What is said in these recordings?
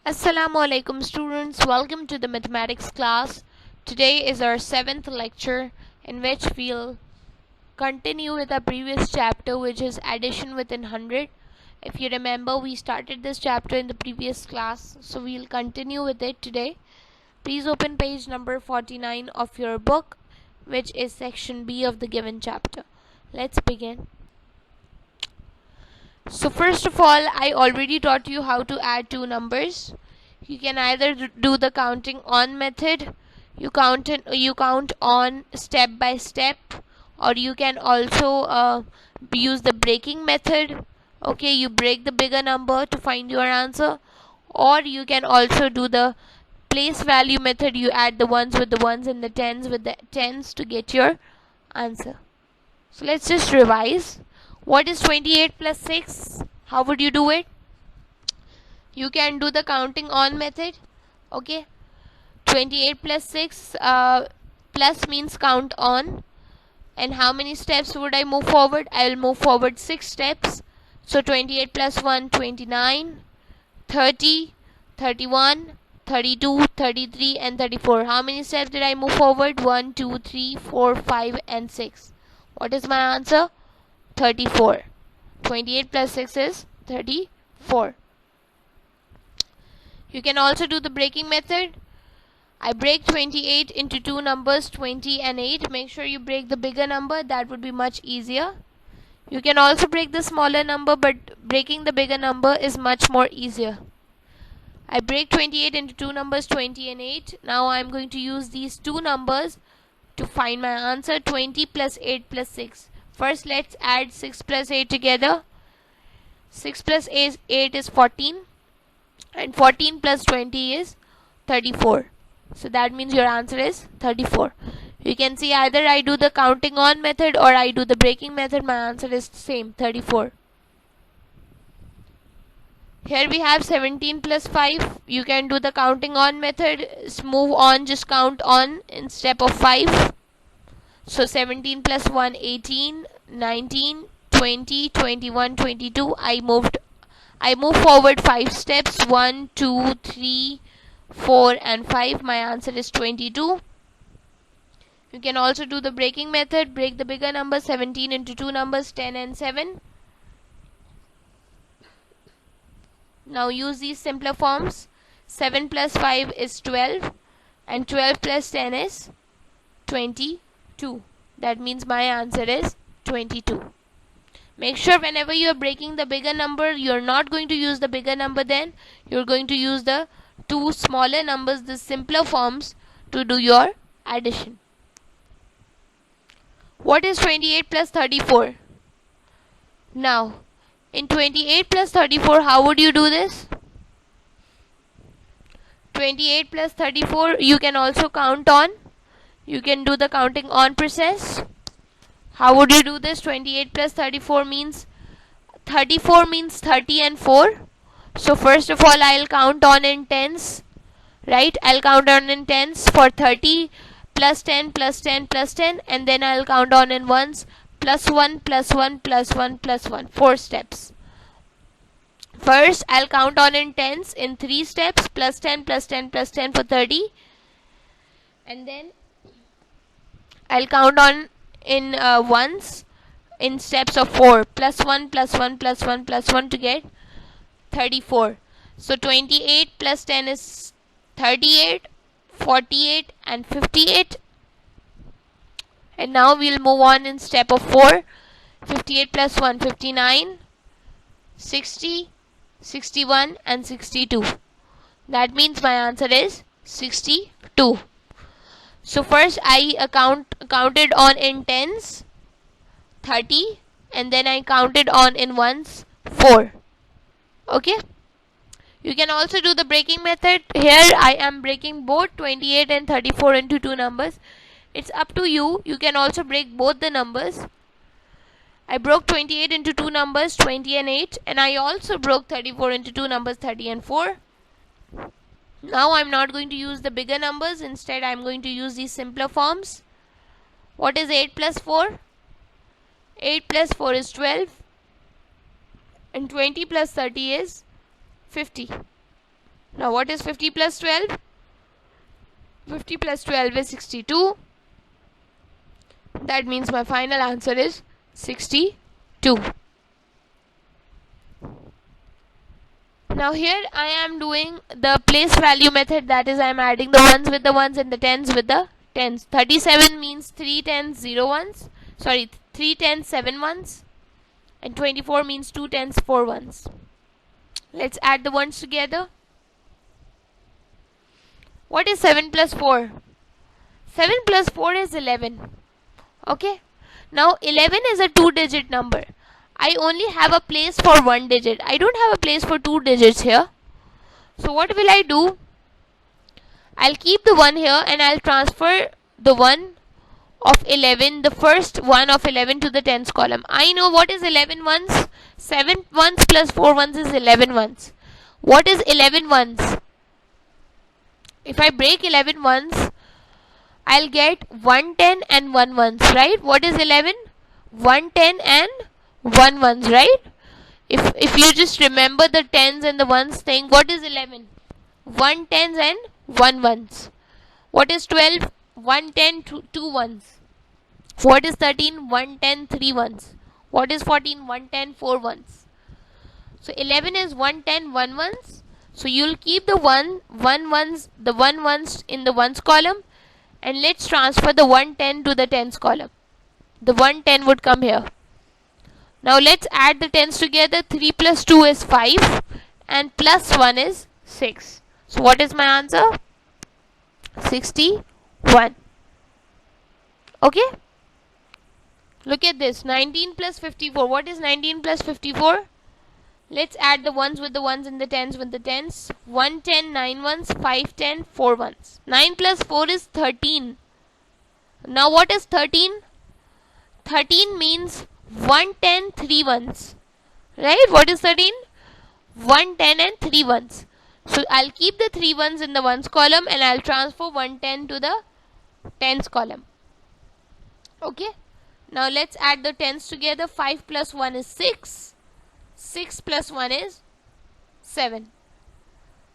Assalamu alaikum students, welcome to the mathematics class. Today is our 7th lecture in which we'll continue with our previous chapter, which is addition within 100. If you remember, we started this chapter in the previous class, so we'll continue with it today. Please open page number 49 of your book, which is section B of the given chapter. Let's begin. So first of all, I already taught you how to add two numbers. You can either do the counting on method, you count on step by step, or you can also use the breaking method. Okay, you break the bigger number to find your answer, or you can also do the place value method. You add the ones with the ones and the tens with the tens to get your answer. So let's just revise. What is 28 plus 6? How would you do it? You can do the counting on method. Okay. 28 plus 6, plus means count on. And how many steps would I move forward? I will move forward 6 steps. So 28 plus 1, 29, 30, 31, 32, 33 and 34. How many steps did I move forward? 1, 2, 3, 4, 5 and 6. What is my answer? 34. 28 plus 6 is 34. You can also do the breaking method. I break 28 into two numbers, 20 and 8. Make sure you break the bigger number. That would be much easier. You can also break the smaller number, but breaking the bigger number is much more easier. I break 28 into two numbers, 20 and 8. Now I am going to use these two numbers to find my answer. 20 plus 8 plus 6. First, let's add 6 plus 8 together. 6 plus 8 is 14. And 14 plus 20 is 34. So that means your answer is 34. You can see either I do the counting on method or I do the breaking method. My answer is the same, 34. Here we have 17 plus 5. You can do the counting on method. Move on, just count on in step of 5. So 17 plus 1, 18, 19, 20, 21, 22. I move forward 5 steps. 1, 2, 3, 4 and 5. My answer is 22. You can also do the breaking method. Break the bigger number, 17 into two numbers, 10 and 7. Now use these simpler forms. 7 plus 5 is 12 and 12 plus 10 is 22. That means my answer is 22. Make sure whenever you are breaking the bigger number, you are not going to use the bigger number then. You are going to use the two smaller numbers, the simpler forms, to do your addition. What is 28 plus 34? Now, in 28 plus 34, how would you do this? 28 plus 34, you can also count on. You can do the counting on process. How would you do this? 28 plus 34 means 30 and 4. So first of all, I'll count on in tens. Right? I'll count on in tens for 30 plus 10 plus 10 plus 10. And then I'll count on in ones. Plus 1 plus 1 plus 1 plus 1. 4 steps. First, I'll count on in tens in 3 steps. Plus 10 plus 10 plus 10 for 30. And then I'll count on in ones in steps of 4. Plus 1 plus 1 plus 1 plus 1 to get 34. So 28 plus 10 is 38, 48 and 58. And now we'll move on in step of 4. 58 plus 1, 59, 60, 61 and 62. That means my answer is 62. So first I counted on in tens, 30, and then I counted on in ones, 4. Okay. You can also do the breaking method. Here I am breaking both 28 and 34 into two numbers. It's up to you. You can also break both the numbers. I broke 28 into two numbers, 20 and 8, and I also broke 34 into two numbers, 30 and 4. Now I'm not going to use the bigger numbers. Instead, I'm going to use these simpler forms. What is 8 plus 4? 8 plus 4 is 12. And 20 plus 30 is 50. Now what is 50 plus 12? 50 plus 12 is 62. That means my final answer is 62. Now here I am doing the place value method, that is I am adding the ones with the ones and the tens with the tens. 37 means 3 tens 0 ones. Sorry, 3 tens 7 ones. And 24 means 2 tens 4 ones. Let's add the ones together. What is 7 plus 4? 7 plus 4 is 11. Okay. Now 11 is a 2-digit number. I only have a place for 1 digit. I don't have a place for 2 digits here. So what will I do? I'll keep the 1 here and I'll transfer the 1 of 11, the first 1 of 11 to the tens column. I know what is 11 ones. 7 ones plus 4 ones is 11 ones. What is 11 ones? If I break 11 ones, I'll get 110 and 1 ones, right? What is 11? 110 and 1 ones, right? If you just remember the tens and the ones thing, what is 11? 1 tens and 1 ones. What is 12? 110, 2 ones. What is 13? 110, 3 ones. What is 14? 110, 4 ones. So 11 is 110, 1 ones. So you'll keep the 1 ones in the ones column, and let's transfer the 110 to the tens column. The 110 would come here. Now let's add the tens together. 3 plus 2 is 5 and plus 1 is 6. So what is my answer? 61. Okay? Look at this. 19 plus 54. What is 19 plus 54? Let's add the ones with the ones and the tens with the tens. 110, 9 ones, 5, 10, 4 ones. 9 plus 4 is 13. Now what is 13? 13 means 110, 3 ones. Right? What is 13? 110 and 3 ones. So I'll keep the 3 ones in the ones column and I'll transfer 110 to the tens column. Okay? Now let's add the tens together. 5 plus 1 is 6. 6 plus 1 is 7.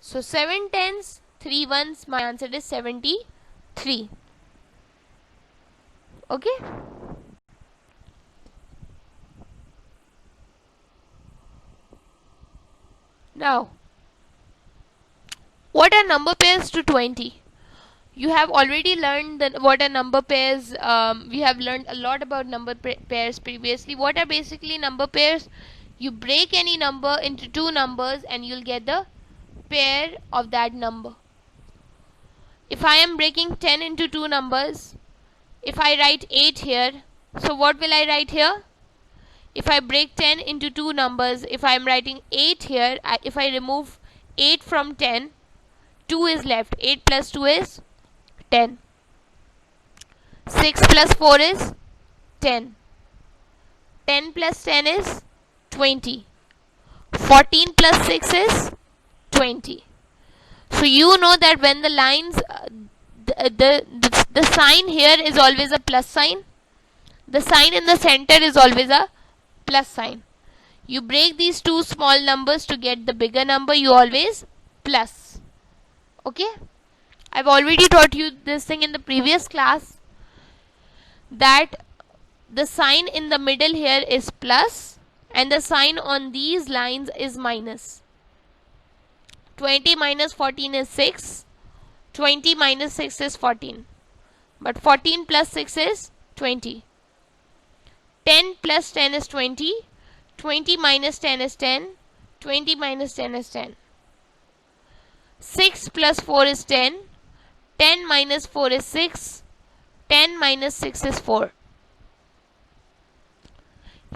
So 7 tens, 3 ones. My answer is 73. Okay? Now, what are number pairs to 20? You have already learned what are number pairs. We have learned a lot about number pairs previously. What are basically number pairs? You break any number into 2 numbers and you'll get the pair of that number. If I am breaking 10 into 2 numbers, if I write 8 here, so what will I write here? If I break 10 into 2 numbers, if I am writing 8 here, if I remove 8 from 10, 2 is left. 8 plus 2 is 10. 6 plus 4 is 10. 10 plus 10 is 20. 14 plus 6 is 20. So you know that when the lines, the sign here is always a plus sign. The sign in the center is always a plus sign. You break these 2 small numbers to get the bigger number, you always plus. Okay? I've already taught you this thing in the previous class, that the sign in the middle here is plus and the sign on these lines is minus. 20 minus 14 is 6. 20 minus 6 is 14. But 14 plus 6 is 20. 10 plus 10 is 20. 20 minus 10 is 10. 20 minus 10 is 10. 6 plus 4 is 10. 10 minus 4 is 6. 10 minus 6 is 4.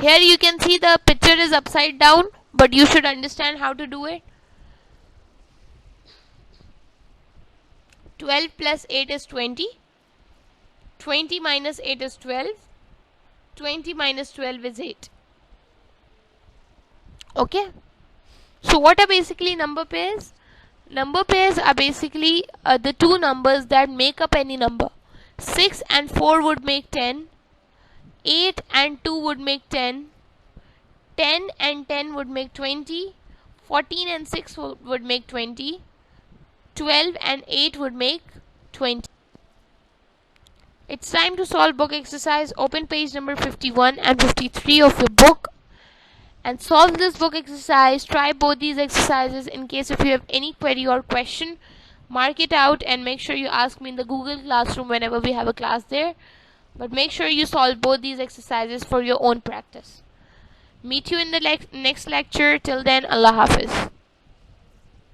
Here you can see the picture is upside down, but you should understand how to do it. 12 plus 8 is 20. 20 minus 8 is 12. 20 minus 12 is 8. Okay? So what are basically number pairs? Number pairs are basically the 2 numbers that make up any number. 6 and 4 would make 10. 8 and 2 would make 10. 10 and 10 would make 20. 14 and 6 would make 20. 12 and 8 would make 20. It's time to solve book exercise. Open page number 51 and 53 of your book and solve this book exercise. Try both these exercises. In case if you have any query or question, mark it out and make sure you ask me in the Google Classroom whenever we have a class there. But make sure you solve both these exercises for your own practice. Meet you in the next lecture. Till then, Allah Hafiz.